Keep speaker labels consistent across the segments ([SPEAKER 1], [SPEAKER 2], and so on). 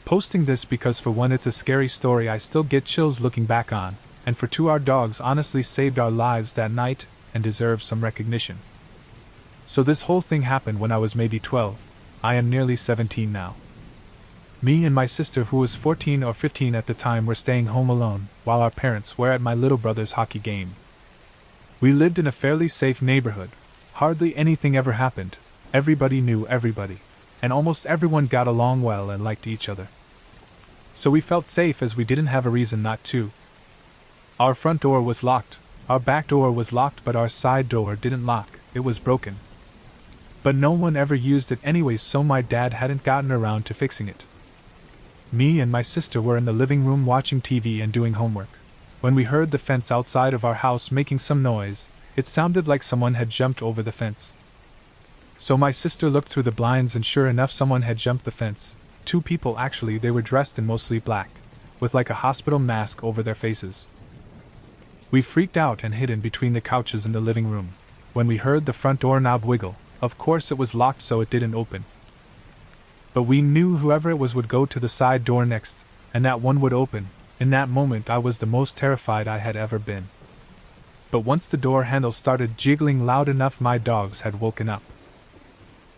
[SPEAKER 1] Posting this because for one it's a scary story I still get chills looking back on, and for two our dogs honestly saved our lives that night and deserve some recognition. So this whole thing happened when I was maybe 12. I am nearly 17 now. Me and my sister, who was 14 or 15 at the time, were staying home alone, while our parents were at my little brother's hockey game. We lived in a fairly safe neighborhood. Hardly anything ever happened. Everybody knew everybody, and almost everyone got along well and liked each other. So we felt safe as we didn't have a reason not to. Our front door was locked, our back door was locked, but our side door didn't lock, it was broken. But no one ever used it anyways, so my dad hadn't gotten around to fixing it. Me and my sister were in the living room watching TV and doing homework, when we heard the fence outside of our house making some noise. It sounded like someone had jumped over the fence. So my sister looked through the blinds, and sure enough, someone had jumped the fence. Two people actually. They were dressed in mostly black, with like a hospital mask over their faces. We freaked out and hid in between the couches in the living room, when we heard the front door knob wiggle. Of course it was locked, so it didn't open. But we knew whoever it was would go to the side door next, and that one would open. In that moment I was the most terrified I had ever been. But once the door handle started jiggling loud enough, my dogs had woken up.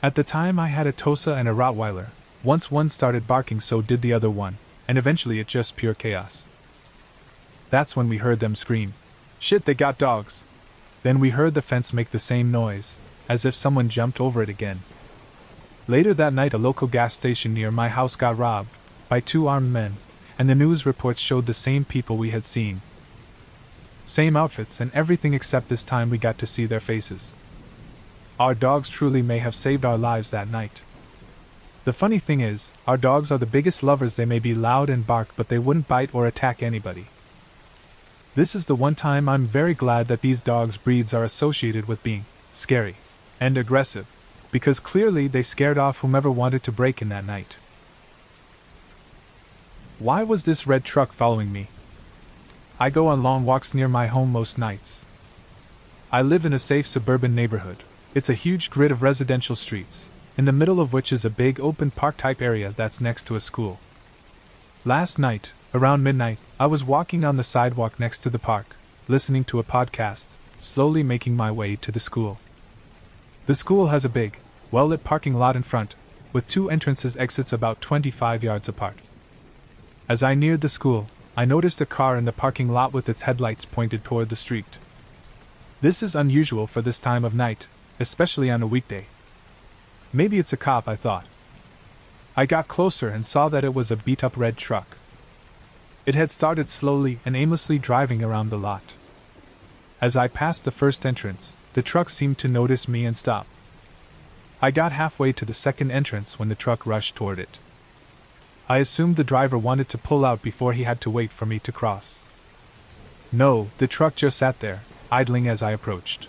[SPEAKER 1] At the time I had a Tosa and a Rottweiler. Once one started barking, so did the other one, and eventually it just pure chaos. That's when we heard them scream, "Shit, they got dogs!" Then we heard the fence make the same noise, as if someone jumped over it again. Later that night, a local gas station near my house got robbed by two armed men, and the news reports showed the same people we had seen. Same outfits and everything, except this time we got to see their faces. Our dogs truly may have saved our lives that night. The funny thing is, our dogs are the biggest lovers. They may be loud and bark, but they wouldn't bite or attack anybody. This is the one time I'm very glad that these dogs' breeds are associated with being scary and aggressive, because clearly they scared off whomever wanted to break in that night. Why was this red truck following me? I go on long walks near my home most nights. I live in a safe suburban neighborhood. It's a huge grid of residential streets, in the middle of which is a big open park-type area that's next to a school. Last night, around midnight, I was walking on the sidewalk next to the park, listening to a podcast, slowly making my way to the school. The school has a big, well-lit parking lot in front, with two entrances exits about 25 yards apart. As I neared the school, I noticed a car in the parking lot with its headlights pointed toward the street. This is unusual for this time of night, especially on a weekday. Maybe it's a cop, I thought. I got closer and saw that it was a beat-up red truck. It had started slowly and aimlessly driving around the lot. As I passed the first entrance, the truck seemed to notice me and stop. I got halfway to the second entrance when the truck rushed toward it. I assumed the driver wanted to pull out before he had to wait for me to cross. No, the truck just sat there, idling as I approached.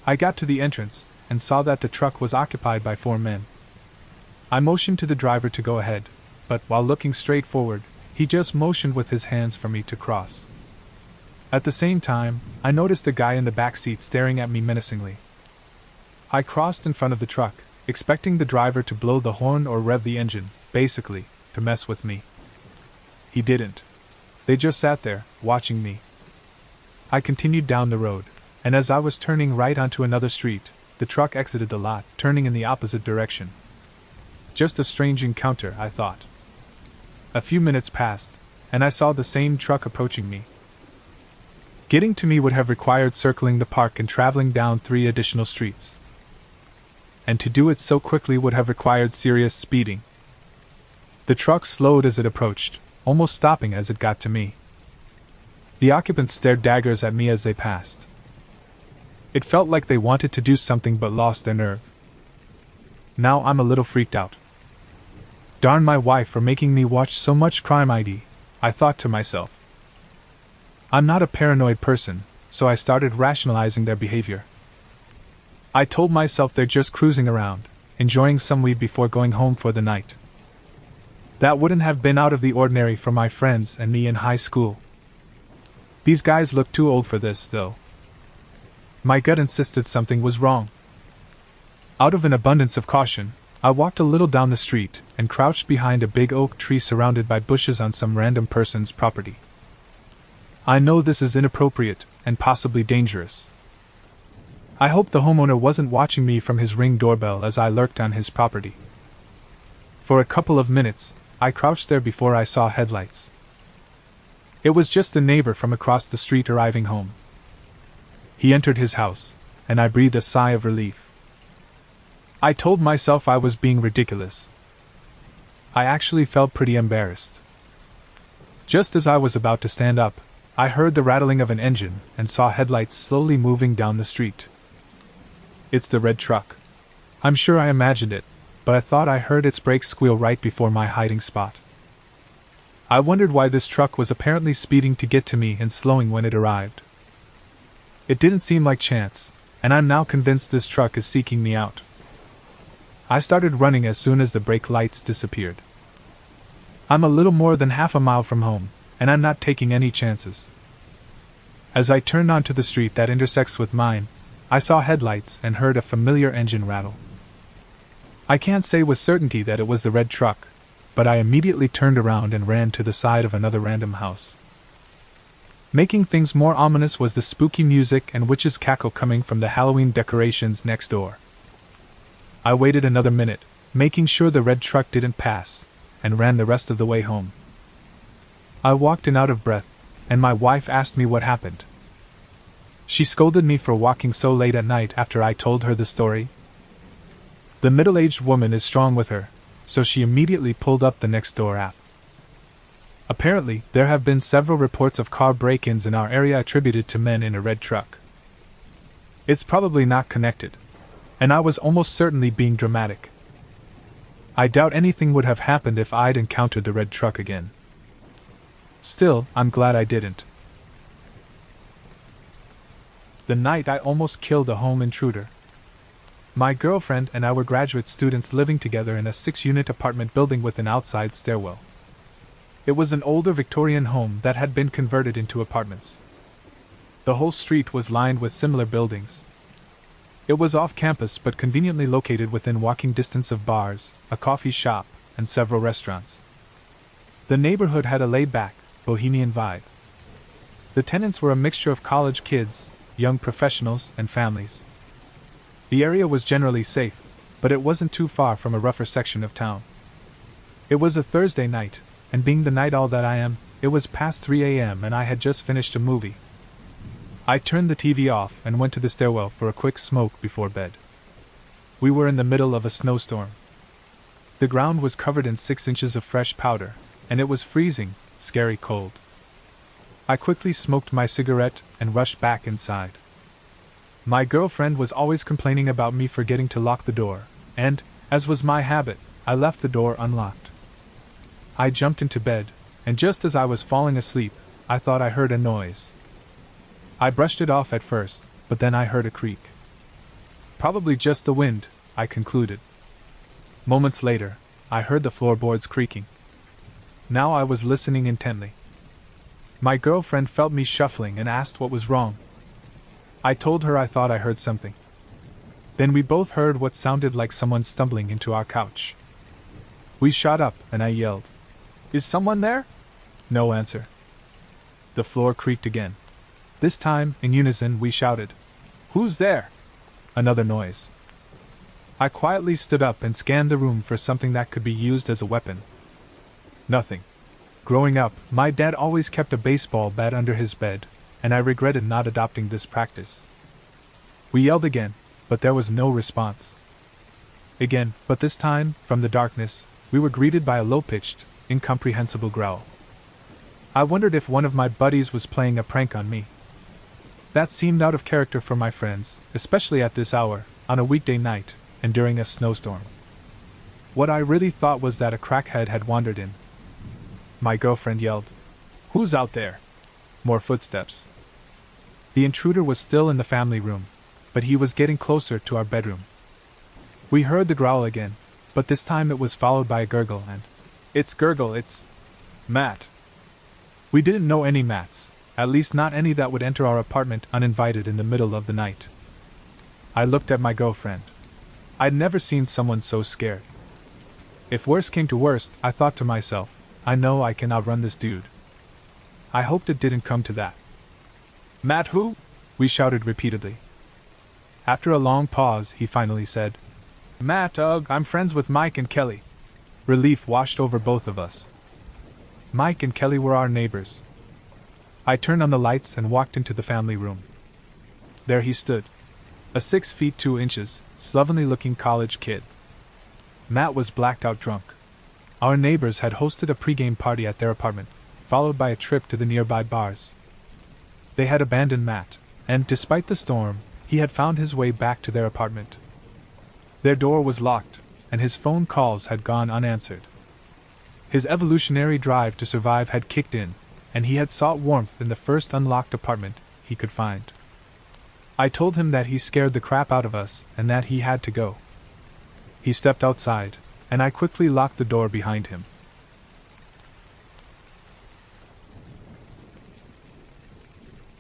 [SPEAKER 1] I got to the entrance and saw that the truck was occupied by 4 men. I motioned to the driver to go ahead, but while looking straight forward, he just motioned with his hands for me to cross. At the same time, I noticed the guy in the back seat staring at me menacingly. I crossed in front of the truck, expecting the driver to blow the horn or rev the engine, basically, to mess with me. He didn't. They just sat there, watching me. I continued down the road, and as I was turning right onto another street, the truck exited the lot, turning in the opposite direction. Just a strange encounter, I thought. A few minutes passed, and I saw the same truck approaching me. Getting to me would have required circling the park and traveling down 3 additional streets. And to do it so quickly would have required serious speeding. The truck slowed as it approached, almost stopping as it got to me. The occupants stared daggers at me as they passed. It felt like they wanted to do something but lost their nerve. Now I'm a little freaked out. Darn my wife for making me watch so much crime ID, I thought to myself. I'm not a paranoid person, so I started rationalizing their behavior. I told myself they're just cruising around, enjoying some weed before going home for the night. That wouldn't have been out of the ordinary for my friends and me in high school. These guys looked too old for this, though. My gut insisted something was wrong. Out of an abundance of caution, I walked a little down the street and crouched behind a big oak tree surrounded by bushes on some random person's property. I know this is inappropriate and possibly dangerous. I hope the homeowner wasn't watching me from his Ring doorbell as I lurked on his property. For a couple of minutes, I crouched there before I saw headlights. It was just the neighbor from across the street arriving home. He entered his house, and I breathed a sigh of relief. I told myself I was being ridiculous. I actually felt pretty embarrassed. Just as I was about to stand up, I heard the rattling of an engine and saw headlights slowly moving down the street. It's the red truck. I'm sure I imagined it, but I thought I heard its brakes squeal right before my hiding spot. I wondered why this truck was apparently speeding to get to me and slowing when it arrived. It didn't seem like chance, and I'm now convinced this truck is seeking me out. I started running as soon as the brake lights disappeared. I'm a little more than half a mile from home, and I'm not taking any chances. As I turned onto the street that intersects with mine, I saw headlights and heard a familiar engine rattle. I can't say with certainty that it was the red truck, but I immediately turned around and ran to the side of another random house. Making things more ominous was the spooky music and witches' cackle coming from the Halloween decorations next door. I waited another minute, making sure the red truck didn't pass, and ran the rest of the way home. I walked in out of breath, and my wife asked me what happened. She scolded me for walking so late at night after I told her the story. The middle-aged woman is strong with her, so she immediately pulled up the Nextdoor app. Apparently, there have been several reports of car break-ins in our area attributed to men in a red truck. It's probably not connected, and I was almost certainly being dramatic. I doubt anything would have happened if I'd encountered the red truck again. Still, I'm glad I didn't. The night I almost killed a home intruder. My girlfriend and I were graduate students living together in a 6-unit apartment building with an outside stairwell. It was an older Victorian home that had been converted into apartments. The whole street was lined with similar buildings. It was off campus but conveniently located within walking distance of bars, a coffee shop, and several restaurants. The neighborhood had a laid-back, bohemian vibe. The tenants were a mixture of college kids, young professionals, and families. The area was generally safe, but it wasn't too far from a rougher section of town. It was a Thursday night, and being the night owl that I am, it was past 3 a.m. and I had just finished a movie. I turned the TV off and went to the stairwell for a quick smoke before bed. We were in the middle of a snowstorm. The ground was covered in 6 inches of fresh powder, and it was freezing, scary cold. I quickly smoked my cigarette and rushed back inside. My girlfriend was always complaining about me forgetting to lock the door, and, as was my habit, I left the door unlocked. I jumped into bed, and just as I was falling asleep, I thought I heard a noise. I brushed it off at first, but then I heard a creak. Probably just the wind, I concluded. Moments later, I heard the floorboards creaking. Now I was listening intently. My girlfriend felt me shuffling and asked what was wrong. I told her I thought I heard something. Then we both heard what sounded like someone stumbling into our couch. We shot up, and I yelled, "Is someone there?" No answer. The floor creaked again. This time, in unison, we shouted, "Who's there?" Another noise. I quietly stood up and scanned the room for something that could be used as a weapon. Nothing. Growing up, my dad always kept a baseball bat under his bed, and I regretted not adopting this practice. We yelled again, but there was no response. Again, but this time, from the darkness, we were greeted by a low-pitched, incomprehensible growl. I wondered if one of my buddies was playing a prank on me. That seemed out of character for my friends, especially at this hour, on a weekday night, and during a snowstorm. What I really thought was that a crackhead had wandered in. My girlfriend yelled, "Who's out there?" More footsteps. The intruder was still in the family room, but he was getting closer to our bedroom. We heard the growl again, but this time it was followed by a gurgle and, "It's gurgle, it's Matt." We didn't know any Matts, at least not any that would enter our apartment uninvited in the middle of the night. I looked at my girlfriend. I'd never seen someone so scared. If worst came to worst, I thought to myself, I know I can outrun this dude. I hoped it didn't come to that. Matt who? We shouted repeatedly. After a long pause, he finally said, Matt, I'm friends with Mike and Kelly. Relief washed over both of us. Mike and Kelly were our neighbors. I turned on the lights and walked into the family room. There he stood. A 6 feet 2 inches, slovenly looking college kid. Matt was blacked out drunk. Our neighbors had hosted a pregame party at their apartment, followed by a trip to the nearby bars. They had abandoned Matt, and despite the storm, he had found his way back to their apartment. Their door was locked, and his phone calls had gone unanswered. His evolutionary drive to survive had kicked in, and he had sought warmth in the first unlocked apartment he could find. I told him that he scared the crap out of us and that he had to go. He stepped outside, and I quickly locked the door behind him.